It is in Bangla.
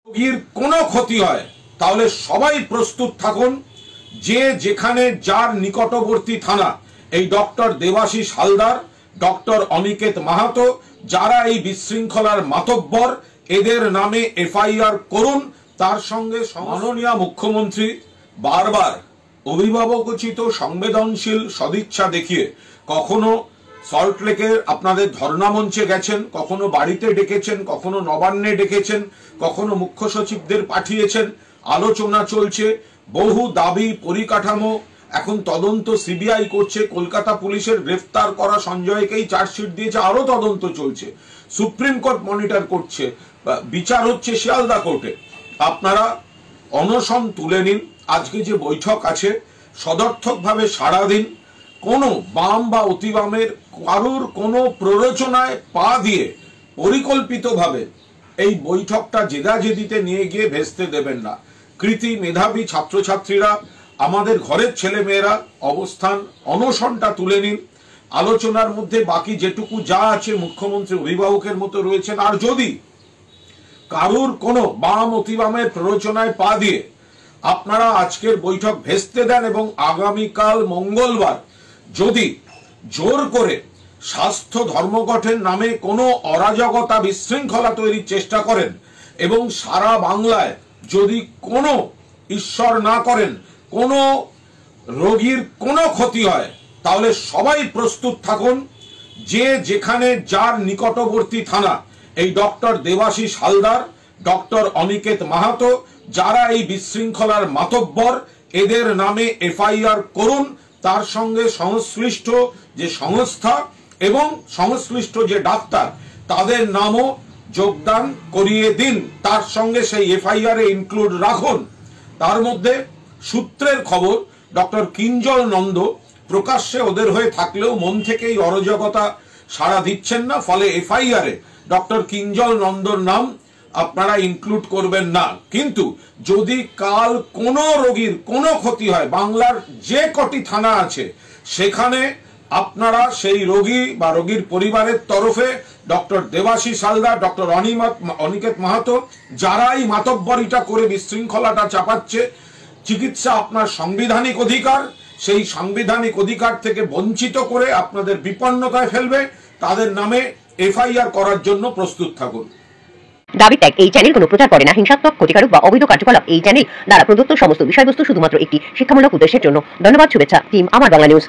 রোগীর কোনো ক্ষতি হয় তাহলে সবাই প্রস্তুত থাকুন। যে যেখানে যার নিকটবর্তী থানা, এই ডক্টর দেবাশিস হালদার, ডক্টর অনিকেত মাহাতো, যারা এই বিশৃঙ্খলার মাতব্বর, এদের নামে এফআইআর করুন। তার সঙ্গে মাননীয় মুখ্যমন্ত্রী বারবার অভিভাবকোচিত সংবেদনশীল সদিচ্ছা দেখিয়ে কখনো সল্টলেকের আপনাদের ধর্ণা মঞ্চে গেছেন, কখনো বাড়িতে ডেকেছেন, কখনো নবান্নে ডেকেছেন, কখনো মুখ্য সচিবদের পাঠিয়েছেন। আলোচনা চলছে, বহু দাবি, পরিকাঠামো, এখন তদন্ত সিবিআই করছে, কলকাতা পুলিশের গ্রেফতার করা সঞ্জয়কেই চার্জশিট দিয়েছে, আরো তদন্ত চলছে, সুপ্রিম কোর্ট মনিটর করছে, বিচার হচ্ছে শিয়ালদা কোর্টে। আপনারা অনশন তুলে নিন। আজকে যে বৈঠক আছে সদর্থকভাবে সাড়া দিন। কোনো বাম বা অতিবামের কারুর কোনো প্ররোচনায় পা দিয়ে পরিকল্পিতভাবে এই বৈঠকটা জেদাজেদিতে নিয়ে গিয়ে ভেস্তে দেবেন না। কৃতি মেধাবী ছাত্রছাত্রীরা, আমাদের ঘরের ছেলেমেয়েরা অবস্থান অনশনটা তুলে নিন। আলোচনার মধ্যে বাকি যেটুকু যা আছে মুখ্যমন্ত্রী অভিভাবকের মতো রয়েছেন। আর যদি কারুর কোনো বাম অতিবামের প্ররোচনায় পা দিয়ে আপনারা আজকের বৈঠক ভেস্তে দেন এবং আগামীকাল মঙ্গলবার যদি জোর করে স্বাস্থ্য ধর্মঘটের নামে কোনো অরাজকতা, বিশৃঙ্খলা তৈরির চেষ্টা করেন এবং সারা বাংলায় যদি কোনো, ঈশ্বর না করেন, কোনো রোগীর কোনো ক্ষতি হয় তাহলে সবাই প্রস্তুত থাকুন। যে যেখানে যার নিকটবর্তী থানা, এই ডক্টর দেবাশিস হালদার, ডক্টর অনিকেত মাহাতো, যারা এই বিশৃঙ্খলার মাতব্বর, এদের নামে এফআইআর করুন। তার সঙ্গে সংশ্লিষ্ট যে সংস্থা এবং সংশ্লিষ্ট যে ডাক্তার, তাদের নামও যোগদান করিয়ে দিন। তার সঙ্গে সেই এফআইআর এ ইনক্লুড রাখুন। তার মধ্যে সূত্রের খবর, ডক্টর কিঞ্জল নন্দ প্রকাশ্যে ওদের হয়ে থাকলেও মন থেকেই অরাজকতা সাড়া দিচ্ছেন না, ফলে এফআইআর এ ডক্টর কিঞ্জল নন্দর নাম আপনারা ইনক্লুড করবেন না। কিন্তু যদি কাল কোনো রোগীর কোনো ক্ষতি হয়, বাংলার যে কটি থানা আছে সেখানে আপনারা সেই রোগী বা রোগীর পরিবারের তরফে ডক্টর দেবাশিস হালদার, ডক্টর অনিকেত মাহাতো, যারা এই মাতব্বরিটা করে বিশৃঙ্খলাটা চাপাচ্ছে, চিকিৎসা আপনার সাংবিধানিক অধিকার, সেই সাংবিধানিক অধিকার থেকে বঞ্চিত করে আপনাদের বিপন্নতায় ফেলবে, তাদের নামে এফআইআর করার জন্য প্রস্তুত থাকুন। দাবি ত্যাগ। এই চ্যানেল কোনো প্রচার করে না হিংসাত্মক, ক্ষতিকারক বা অবৈধ কার্যকলাপ। এই চ্যানেল দ্বারা প্রদত্ত সমস্ত বিষয়বস্তু শুধুমাত্র একটি শিক্ষামূলক উদ্দেশ্যের জন্য। ধন্যবাদ। শুভেচ্ছা। টিম আমার বাংলা নিউজ।